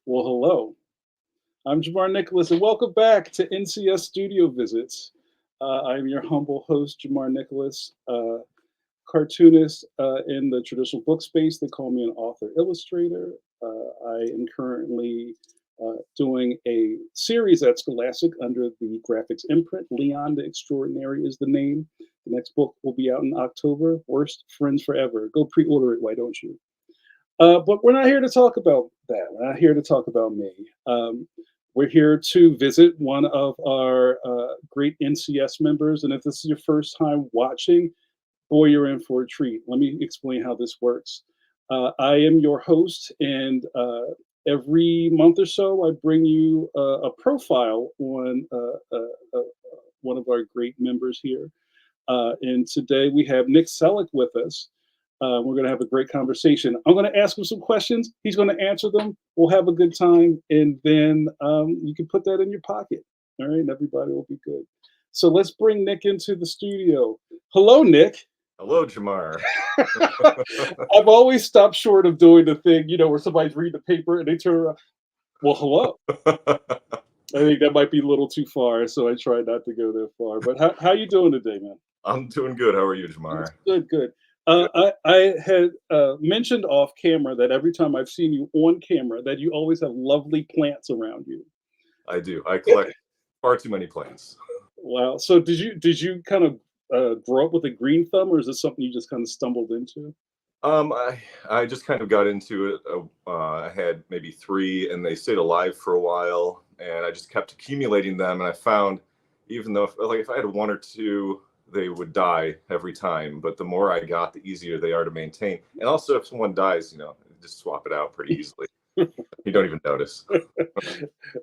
Well, hello. I'm Jamar Nicholas, and welcome back to NCS Studio Visits. I'm your humble host, Jamar Nicholas, cartoonist in the traditional book space. They call me an author illustrator. I am currently doing a series at Scholastic under the graphics imprint. Leon the Extraordinary is the name. The next book will be out in October. Worst Friends Forever. Go pre order it, why don't you? But we're not here to talk about that. We're not here to talk about me. We're here to visit one of our great NCS members. And if this is your first time watching, boy, you're in for a treat. Let me explain how this works. I am your host, and every month or so, I bring you a profile on one of our great members here. And today we have Nick Seluk with us. We're going to have a great conversation. I'm going to ask him some questions. He's going to answer them. We'll have a good time. And then you can put that in your pocket. All right. And everybody will be good. So let's bring Nick into the studio. Hello, Nick. Hello, Jamar. I've always stopped short of doing the thing, where somebody's reading the paper and they turn around. Well, hello. I think that might be a little too far, so I try not to go that far. But how you doing today, man? I'm doing good. How are you, Jamar? Good, good. Good. I had mentioned off camera that every time I've seen you on camera, that you always have lovely plants around you. I do. I collect far too many plants. Wow. So did you kind of grow up with a green thumb, or is this something you just kind of stumbled into? I just kind of got into it. I had maybe three, and they stayed alive for a while, and I just kept accumulating them. And I found, even though if I had one or two, they would die every time. But the more I got, the easier they are to maintain. And also, if someone dies, just swap it out pretty easily. You don't even notice.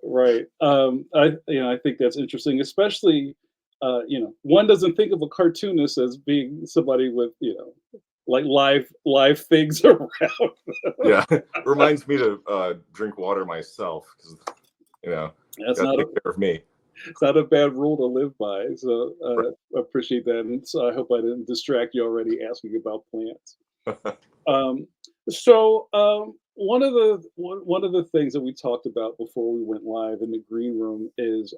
Right. I think that's interesting, especially one doesn't think of a cartoonist as being somebody with like live things around. Yeah, reminds me to drink water myself because That's got to not a take care of me. it's not a bad rule to live by. So I appreciate that, and so I hope I didn't distract you already asking about plants. Um, one of the things that we talked about before we went live in the green room is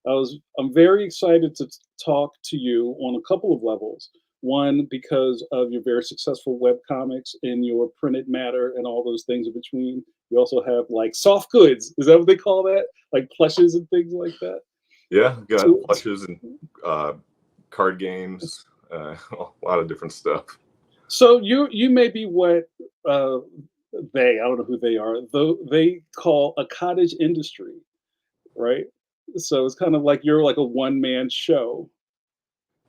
I'm very excited to talk to you on a couple of levels. One, because of your very successful web comics and your printed matter and all those things in between. You also have like soft goods. Is that what they call that? Like plushes and things like that. Yeah, got So, plushes and uh, card games, a lot of different stuff. so you may be what uh, I don't know who they are, though they call a cottage industry, right? So it's kind of like you're like a one man show.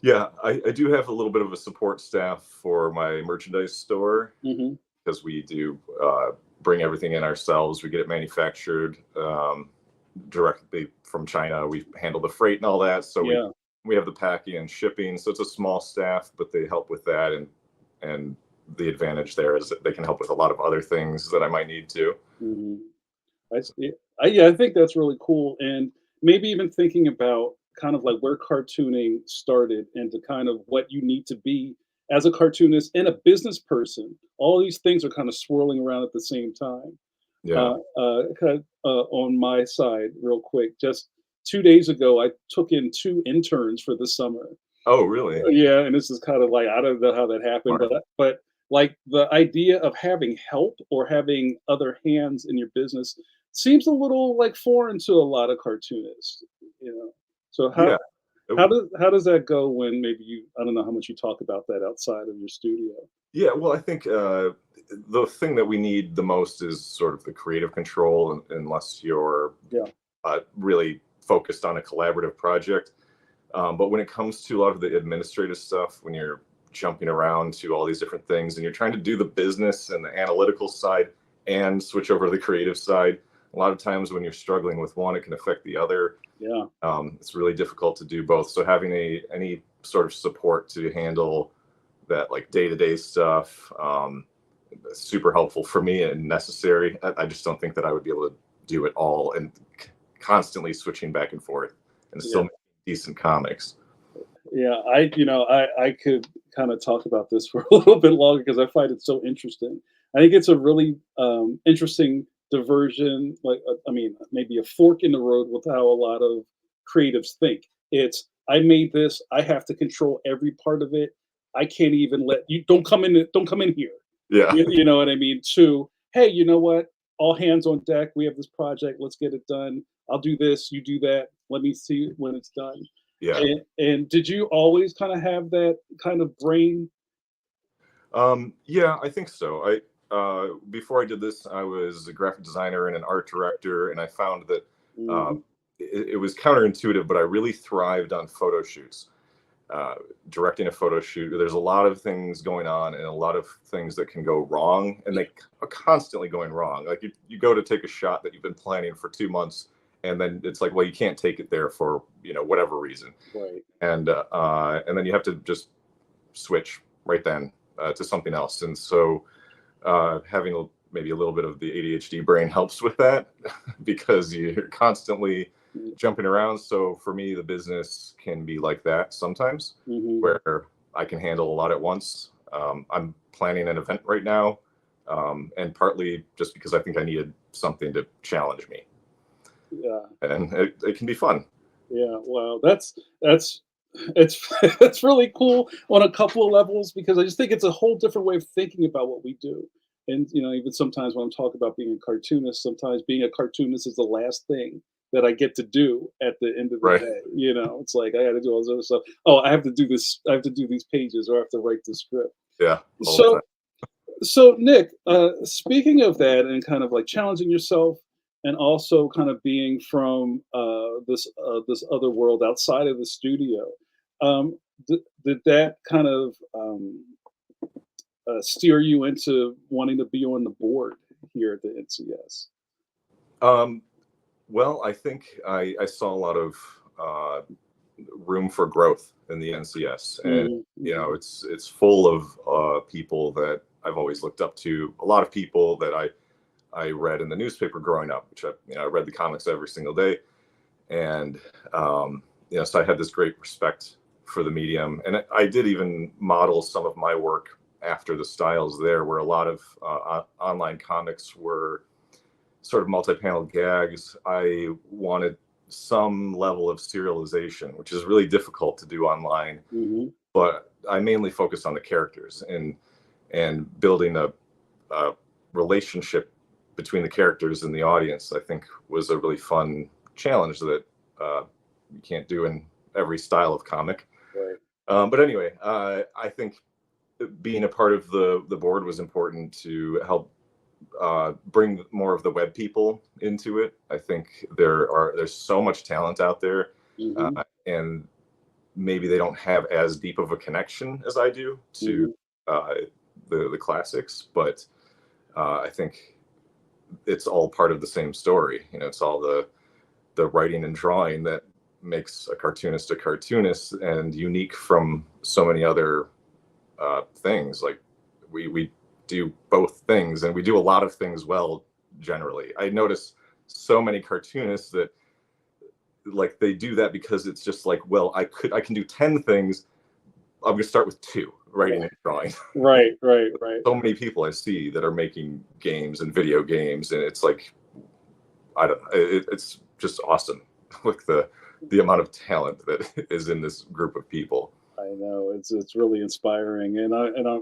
Yeah, I do have a little bit of a support staff for my merchandise store Hmm. because we do bring everything in ourselves. We get it manufactured directly from China. We handle the freight and all that. So we Yeah. we have the packing and shipping. So it's a small staff, but they help with that, and the advantage there is that they can help with a lot of other things that I might need to. Hmm. I see. Yeah, I think that's really cool, and maybe even thinking about kind of like where cartooning started and to kind of what you need to be as a cartoonist and a business person. All these things are kind of swirling around at the same time. Yeah. On my side, real quick, just 2 days ago, I took in two interns for the summer. Oh, really? Yeah, and this is kind of like I don't know how that happened, Smart. but like the idea of having help or having other hands in your business seems a little like foreign to a lot of cartoonists, you know. So Yeah. how does that go when maybe I don't know how much you talk about that outside of your studio. Yeah, well, I think the thing that we need the most is sort of the creative control, unless you're Yeah. really focused on a collaborative project. But when it comes to a lot of the administrative stuff, when you're jumping around to all these different things and you're trying to do the business and the analytical side and switch over to the creative side, a lot of times when you're struggling with one, it can affect the other. Yeah. It's really difficult to do both. So having any sort of support to handle that like day-to-day stuff, super helpful for me and necessary. I just don't think that I would be able to do it all and constantly switching back and forth and still Yeah. make decent comics. Yeah, I could kind of talk about this for a little bit longer because I find it so interesting. I think it's a really interesting diversion, like I mean, maybe a fork in the road with how a lot of creatives think. It's I made this, I have to control every part of it. I can't even let you don't come in here. Yeah. You know what I mean? To hey, you know what? All hands on deck. We have this project. Let's get it done. I'll do this. You do that. Let me see when it's done. Yeah. And did you always kind of have that kind of brain? Yeah, I think so. Before I did this, I was a graphic designer and an art director, and I found that uh, Mhm. it was counterintuitive, but I really thrived on photo shoots. Directing a photo shoot, there's a lot of things going on and a lot of things that can go wrong, and they are constantly going wrong. Like you go to take a shot that you've been planning for 2 months, and then it's like, well, you can't take it there for whatever reason, Right. and then you have to just switch right then to something else. And so having maybe a little bit of the ADHD brain helps with that because you're constantly jumping around. So for me, the business can be like that sometimes, Mm-hmm. where I can handle a lot at once. I'm planning an event right now, and partly just because I think I needed something to challenge me, Yeah. and it can be fun. Yeah. Wow. That's it's it's really cool on a couple of levels because I just think it's a whole different way of thinking about what we do. And even sometimes when I'm talking about being a cartoonist, sometimes being a cartoonist is the last thing that I get to do at the end of the Right. day. It's like I got to do all this other stuff. Oh, I have to do this. I have to do these pages, or I have to write this script. Yeah, all the time. So, Nick, speaking of that, and kind of like challenging yourself, and also kind of being from this other world outside of the studio, did that kind of steer you into wanting to be on the board here at the NCS? Um, well, I think I saw a lot of uh, room for growth in the NCS, and Hmm. it's full of people that I've always looked up to. A lot of people that I read in the newspaper growing up, which I read the comics every single day, and so I had this great respect for the medium, and I did even model some of my work after the styles there, where a lot of online comics were sort of multi-panel gags. I wanted some level of serialization, which is really difficult to do online. Hmm. But I mainly focused on the characters and building a relationship between the characters and the audience. I think was a really fun challenge that you can't do in every style of comic. Right. But anyway, I think being a part of the board was important to help bring more of the web people into it. I think there's so much talent out there, Hmm. and maybe they don't have as deep of a connection as I do to Hmm. uh, the classics, but I think it's all part of the same story. It's all the writing and drawing that makes a cartoonist and unique from so many other things. Like we do both things, and we do a lot of things well. Generally, I notice so many cartoonists that like they do that because it's just like, well, I can do 10 things. I'm gonna start with two, writing and drawing. Right. Right. Right. So many people I see that are making games and video games, and it's like I don't. It's just awesome, like the amount of talent that is in this group of people. I know it's really inspiring, and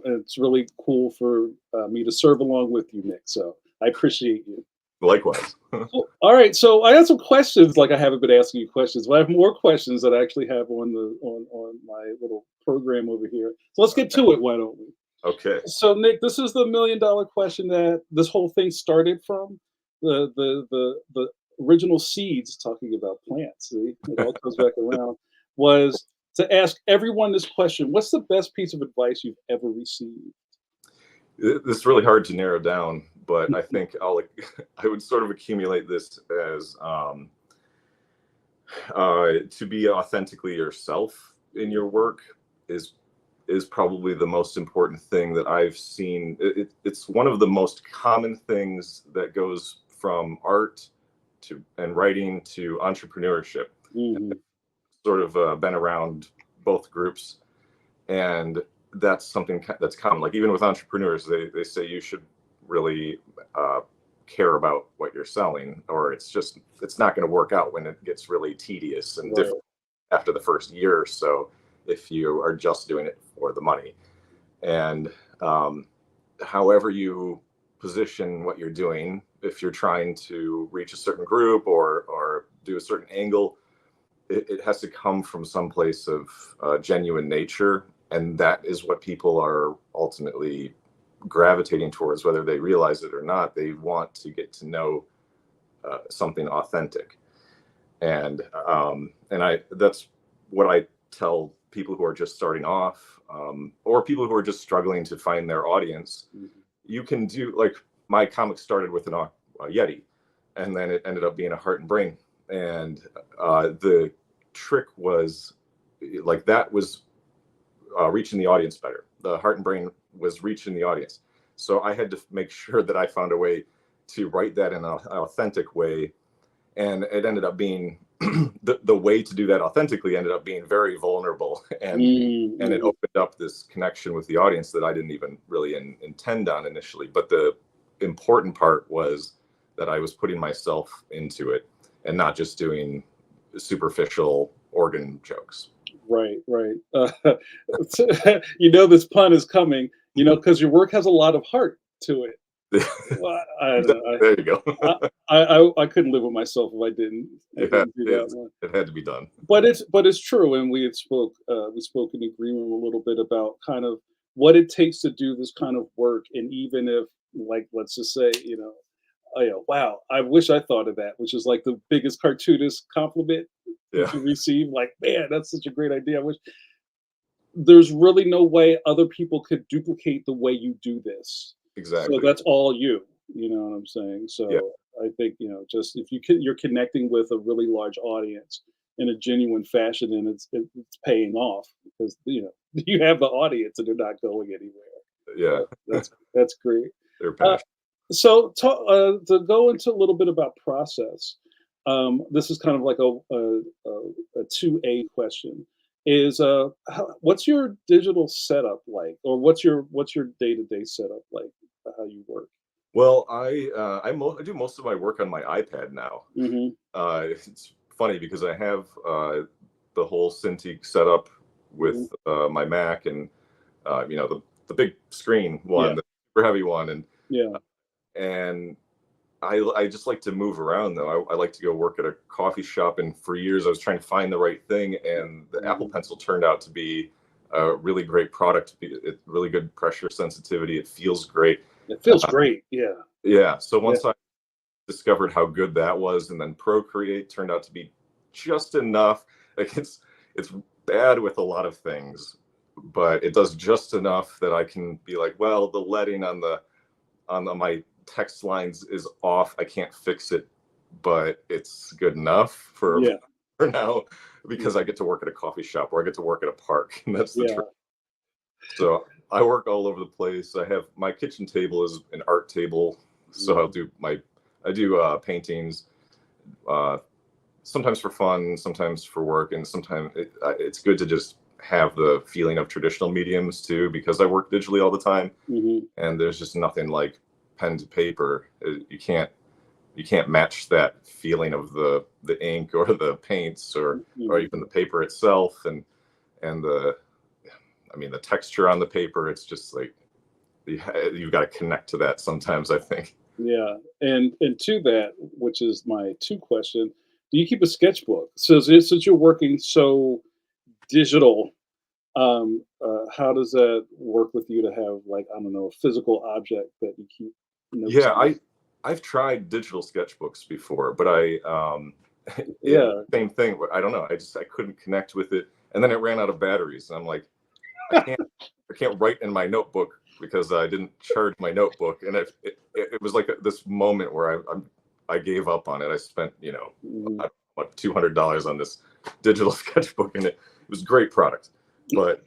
it's really cool for me to serve along with you, Nick. So I appreciate you. Likewise. Cool. All right, so I got some questions. Like I haven't been asking you questions, but I have more questions that I actually have on my little program over here. So let's get to it. Why don't we? Okay. So Nick, this is the $1 million question that this whole thing started from. The original seeds talking about plants. See, it all comes back around. Was to ask everyone this question: what's the best piece of advice you've ever received? This is really hard to narrow down, but I think I would sort of accumulate this as to be authentically yourself in your work is is probably the most important thing that I've seen. It's one of the most common things that goes from art to and writing to entrepreneurship. Hmm. Sort of been around both groups, and that's something that's common. Like even with entrepreneurs, they say you should really care about what you're selling, or it's not going to work out when it gets really tedious and Right. difficult after the first year or so if you are just doing it for the money. And however you position what you're doing, if you're trying to reach a certain group or do a certain angle, it has to come from some place of genuine nature, and that is what people are ultimately gravitating towards, whether they realize it or not. They want to get to know something authentic, and I that's what I tell people who are just starting off, or people who are just struggling to find their audience. Mhm. You can do, like, my comic started with a Yeti, and then it ended up being a Heart and Brain, and the trick was, like, that was reaching the audience better. The Heart and Brain was reaching the audience, so I had to make sure that I found a way to write that in an authentic way, and it ended up being the way to do that authentically ended up being very vulnerable, and Mm-hmm. it opened up this connection with the audience that I didn't even really intend on initially. But the important part was that I was putting myself into it and not just doing superficial organ jokes. Right, right. This pun is coming, because your work has a lot of heart to it. Well, I don't know. There you go. I couldn't live with myself if I didn't. I Yeah, didn't do that one. it had to be done. But it's true, and we spoke in agreement a little bit about kind of what it takes to do this kind of work, and even if, like, let's just say, oh yeah, wow, I wish I thought of that, which is like the biggest cartoonist compliment you Yeah, can receive. Like, man, that's such a great idea. I wish there's really no way other people could duplicate the way you do this. So exactly. that's all you. You know what I'm saying? Yeah, So I think, just if you're connecting with a really large audience in a genuine fashion, and it's paying off because you have the audience and they're not going anywhere. yeah, That's great. they're Uh, passionate. so to go into a little bit about process, this is kind of like a 2A question. Is what's your digital setup like, or what's your day-to-day setup like, how you work? Well, I do most of my work on my iPad now. Hmm. It's funny because I have the whole Cintiq set up Hmm. with my Mac, and the big screen Yeah, one, the super heavy one, yeah. and I just like to move around though. I like to go work at a coffee shop, and for years I was trying to find the right thing, and the Apple Hmm. Pencil turned out to be a really great product. It's really good pressure sensitivity. It feels great. It feels Uh, great. Yeah, yeah. So yeah, once I discovered how good that was, and then Procreate turned out to be just enough. Like, it's bad with a lot of things, but it does just enough that I can be like, well, the leading my text lines is off. I can't fix it, but it's good enough for yeah, for now, yeah, because I get to work at a coffee shop or I get to work at a park, and that's the yeah. trick. So I work all over the place. I have my kitchen table is an art table, so Mhm. I do paintings, uh, sometimes for fun, sometimes for work, and sometimes it's good to just have the feeling of traditional mediums too, because I work digitally all the time, Mhm. and there's just nothing like pen to paper. You can't match that feeling of the ink or the paints, or Mhm. even the paper itself, and the texture on the paper. It's just like you've got to connect to that sometimes, I think. Yeah, and to that, which is my 2 question, do you keep a sketchbook? So since you're working so digital, how does that work with you to have, like, I don't know, a physical object that you keep notes Yeah, on? I've tried digital sketchbooks before, but Yeah. same thing. I don't know. I couldn't connect with it, and then it ran out of batteries, and I'm like, I can't I can't write in my notebook because I didn't charge my notebook, and it was like this moment where I gave up on it. I spent Mhm. what, $200 on this digital sketchbook, and it was a great product, but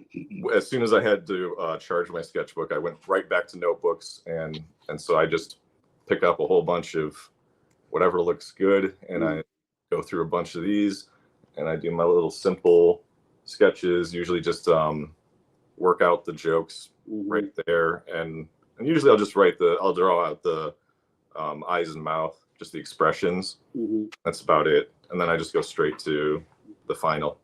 as soon as I had to charge my sketchbook, I went right back to notebooks, and so I just pick up a whole bunch of whatever looks good, and Mhm. I go through a bunch of these, and I do my little simple sketches, usually just work out the jokes right Mhm. there, and usually I'll draw out eyes and mouth, just the expressions. Hmm. That's about it. And then I just go straight to the final.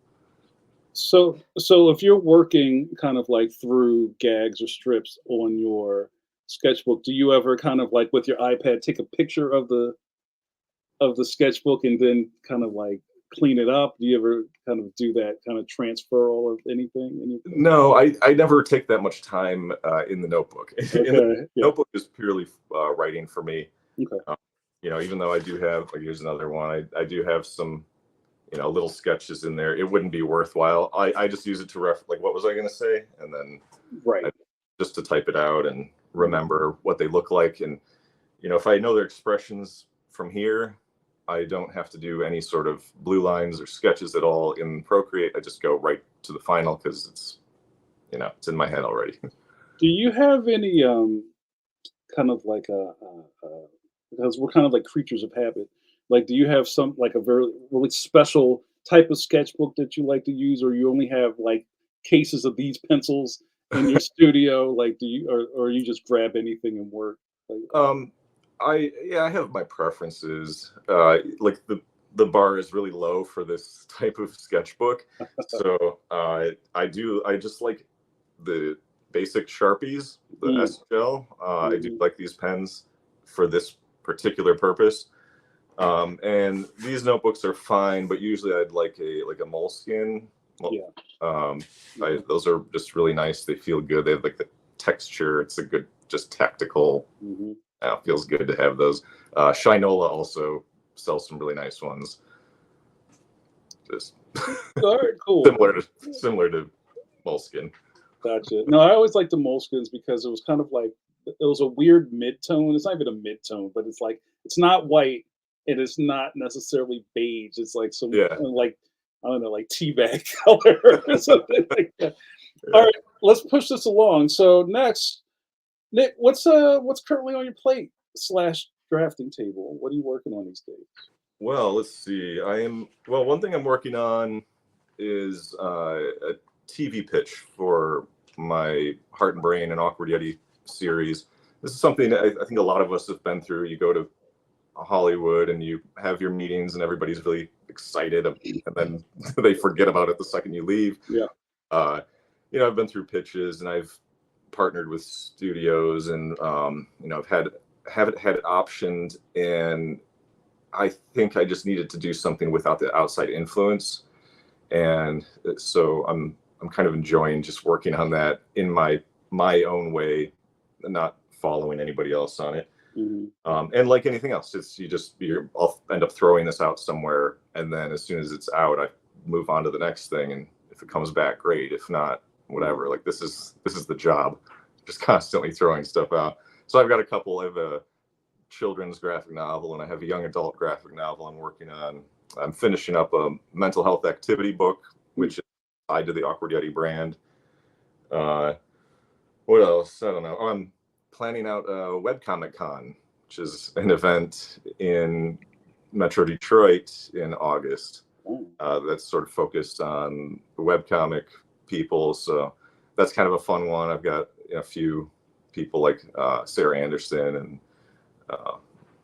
So if you're working kind of like through gags or strips on your sketchbook, do you ever kind of like with your iPad take a picture of the sketchbook and then kind of like clean it up? Do you ever kind of do that kind of transfer all of anything? No, I never take that much time in the notebook. In the Okay, yeah, notebook is purely writing for me. okay, Um, Even though I do have, like, here's another one. I do have some, little sketches in there. It wouldn't be worthwhile. I just use it to like, what was I going to say? And then I, right. just to type it out and Mhm. remember what they look like. And, if I know their expressions from here, I don't have to do any sort of blue lines or sketches at all in Procreate. I just go right to the final because it's in my head already. Do you have any kind of like because we're kind of like creatures of habit. Like, do you have some like a very really special type of sketchbook that you like to use, or you only have like cases of these pencils in your studio? Like, do you or you just grab anything and work? Like, um, I have my preferences. Like the bar is really low for this type of sketchbook, so I just like the basic Sharpies, the mm, S gel. I do mhm, like these pens for this particular purpose. And these notebooks are fine, but usually I'd like a moleskin. Well, yeah, Um, yeah, those are just really nice. They feel good. They have like the texture. It's a good, just tactical. hmm. Feels good to have those. Shinola also sells some really nice ones. Just All right, cool. similar to moleskin. Gotcha. No, I always liked the Moleskins because it was kind of like it was a weird mid-tone. It's not even a mid-tone, but it's like it's not white and it's not necessarily beige. It's like some Yeah, like I don't know, like tea bag color or something like that. All yeah. right, let's push this along. So next, Nick, what's currently on your plate slash drafting table? What are you working on these days? Well, let's see. One thing I'm working on is a TV pitch for my Heart and Brain and Awkward Yeti series. This is something that I think a lot of us have been through. You go to Hollywood and you have your meetings and everybody's really excited, and then they forget about it the second you leave. Yeah. Uh, I've been through pitches and I've partnered with studios and I've had it optioned, and I think I just needed to do something without the outside influence. And so I'm kind of enjoying just working on that in my own way, and not following anybody else on it. Hmm. And like anything else, I'll end up throwing this out somewhere, and then as soon as it's out, I move on to the next thing. And if it comes back, great. If not, whatever. Like this is the job, just constantly throwing stuff out. So I've got a couple. I have a children's graphic novel, and I have a young adult graphic novel I'm working on. I'm finishing up a mental health activity book, which is tied to the Awkward Yeti brand. Uh, what else? I don't know. I'm planning out a webcomic con, which is an event in Metro Detroit in August. That's sort of focused on webcomic people. So that's kind of a fun one. I've got a few people like Sarah Anderson and uh,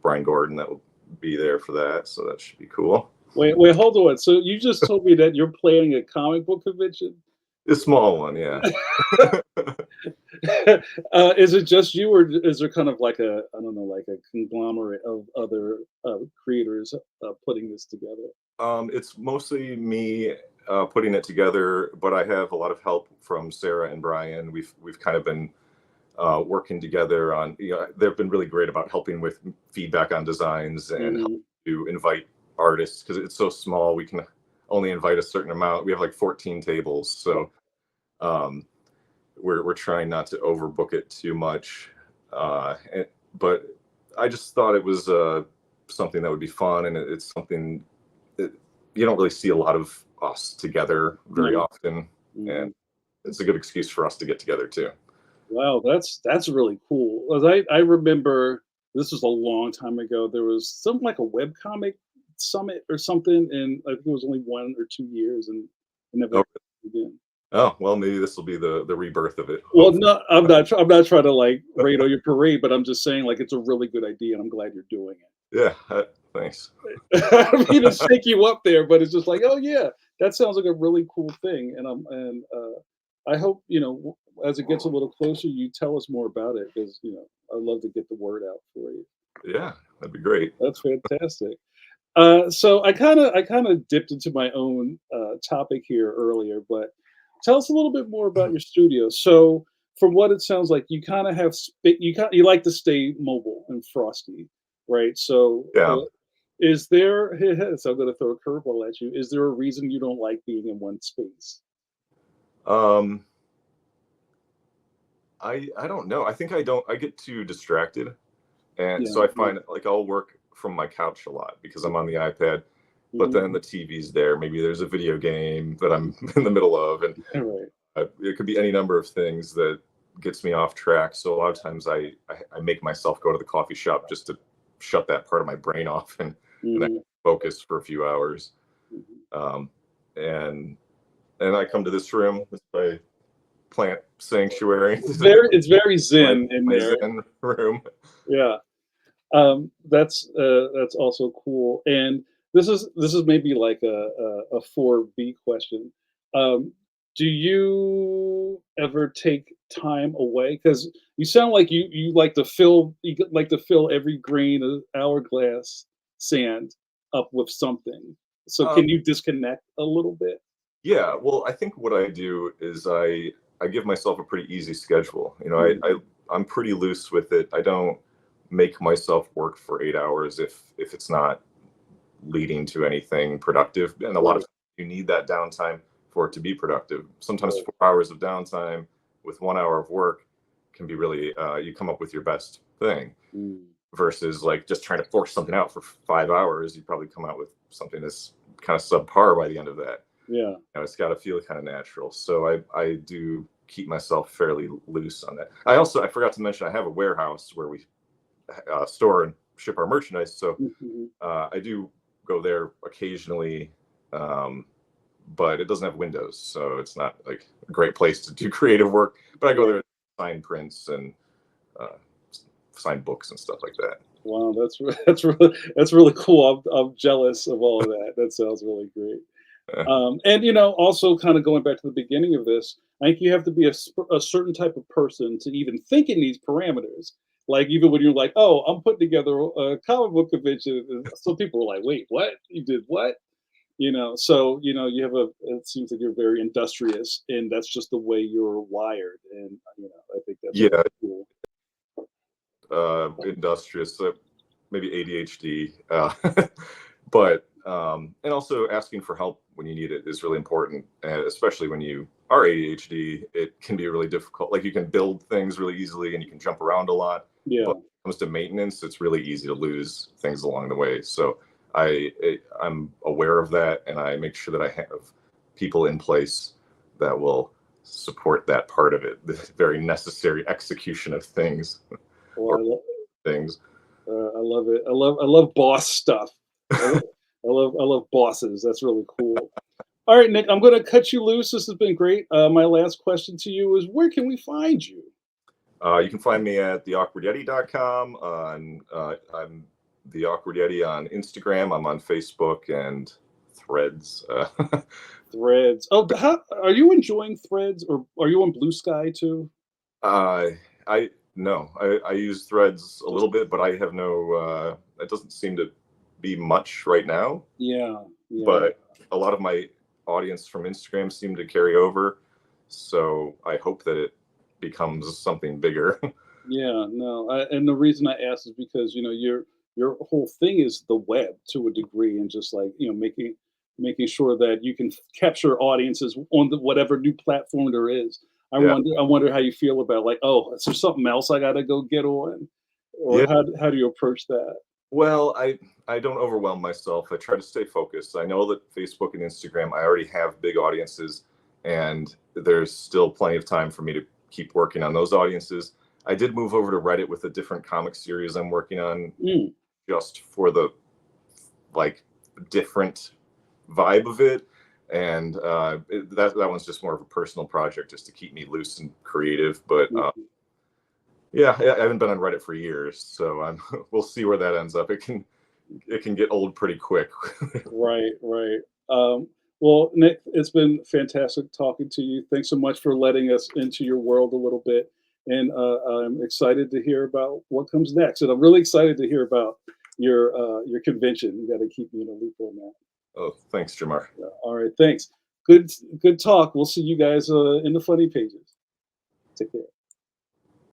Brian Gordon that will be there for that. So that should be cool. Wait, hold on. So you just told me that you're planning a comic book convention? A small one, yeah. Is it just you, or is there kind of like a I don't know, like a conglomerate of other creators putting this together? It's mostly me putting it together, but I have a lot of help from Sarah and Brian. We've kind of been working together on. They've been really great about helping with feedback on designs and help Hmm. to invite artists because it's so small. We can only invite a certain amount. We have like 14 tables, so um, we're trying not to overbook it too much. But I just thought it was something that would be fun, and it's something that you don't really see a lot of us together very No. often, and Hmm. it's a good excuse for us to get together too. Wow, that's really cool. 'Cause I remember this was a long time ago. There was something like a webcomic summit or something, and I think it was only 1 or 2 years, and it never Oh, happened again. Oh, well, maybe this will be the rebirth of it. Well, Hopefully. no, I'm not trying to like rain on your parade, but I'm just saying like it's a really good idea, and I'm glad you're doing it. Yeah, thanks. I don't mean to shake you up there, but it's just like, oh yeah, that sounds like a really cool thing, and I hope as it gets a little closer, you tell us more about it because I'd love to get the word out for you. Yeah, that'd be great. That's fantastic. So I kind of dipped into my own topic here earlier, but tell us a little bit more about your studio. So, from what it sounds like, you kind of have you like to stay mobile and frosty, right? So, Yeah. is there? So I'm going to throw a curveball at you. Is there a reason you don't like being in one space? Um, I don't know. I think I get too distracted. And Yeah, so I yeah, find like I'll work from my couch a lot because I'm on the iPad, but mhm, then the TV's there. Maybe there's a video game that I'm in the middle of, and right. it could be any number of things that gets me off track. So a lot of times I make myself go to the coffee shop just to shut that part of my brain off and I Mhm, focus for a few hours. mhm. Um, and and I come to this room, this my plant sanctuary, It's very my zen in my there. Zen room. Yeah. That's also cool. And this is maybe like a 4B question. Um, do you ever take time away? Because you sound like you like to fill every grain of hourglass sand up with something. So Um, can you disconnect a little bit? Yeah, well, I think what I do is I give myself a pretty easy schedule. Mhm. I'm pretty loose with it. I don't make myself work for 8 hours if it's not leading to anything productive. And a lot of Right, times you need that downtime for it to be productive. Sometimes right. 4 hours of downtime with 1 hour of work can be really you come up with your best thing Mm. versus like just trying to force something out for 5 hours. You probably come out with something that's kind of subpar by the end of that. Yeah. It's got to feel kind of natural. So I do keep myself fairly loose on that. I forgot to mention I have a warehouse where we store and ship our merchandise. So Mhm. I do go there occasionally, um, but it doesn't have windows, so it's not like a great place to do creative work. But I go there Right. to sign prints and uh, sign books and stuff like that. Wow, that's really cool. I'm jealous of all of that. That sounds really great. Uh, And also kind of going back to the beginning of this, I think you have to be a certain type of person to even think in these parameters. Like even when you're like, "Oh, I'm putting together a comic book convention," and some people are like, "Wait, what? You did what?" So you have a. It seems like you're very industrious, and that's just the way you're wired. And I think that's really yeah, cool. industrious, maybe ADHD, but and also asking for help when you need it is really important, and especially when you are ADHD, it can be really difficult. Like you can build things really easily and you can jump around a lot, but Yeah. when it comes to maintenance, it's really easy to lose things along the way. So I'm aware of that, and I make sure that I have people in place that will support that part of it, the very necessary execution of things Well, or things. I love it. I love boss stuff. I, lo- I love bosses. That's really cool. All right, Nick, I'm going to cut you loose. This has been great. My last question to you is, where can we find you? You can find me at theawkwardyeti.com. I'm the Awkward Yeti on Instagram. I'm on Facebook and Threads. Threads. Oh, are you enjoying Threads, or are you on Blue Sky too? uh, I no, I use Threads a little bit, but I have no. That doesn't seem to be much right now. Yeah, yeah, But a lot of my audience from Instagram seem to carry over, so I hope that it becomes something bigger. yeah. No, and the reason I asked is because your whole thing is the web to a degree, and just like making sure that you can capture audiences on whatever new platform there is. I Yeah. wonder I wonder how you feel about like, oh, is there something else I got to go get on, or Yeah. how do you approach that? Well, I don't overwhelm myself. I try to stay focused. I know that Facebook and Instagram, I already have big audiences, and there's still plenty of time for me to keep working on those audiences. I did move over to Reddit with a different comic series I'm working on Mm, just for the like different vibe of it. and that one's just more of a personal project, just to keep me loose and creative. But Mhm. yeah, I haven't been on Reddit for years, so I'm we'll see where that ends up. It can get old pretty quick. Right, right. Well, Nick, it's been fantastic talking to you. Thanks so much for letting us into your world a little bit. And I'm excited to hear about what comes next. And I'm really excited to hear about your convention. You got to keep me in a loop on that. Oh, thanks, Jamar. All right, thanks. Good talk. We'll see you guys in the funny pages. Take care.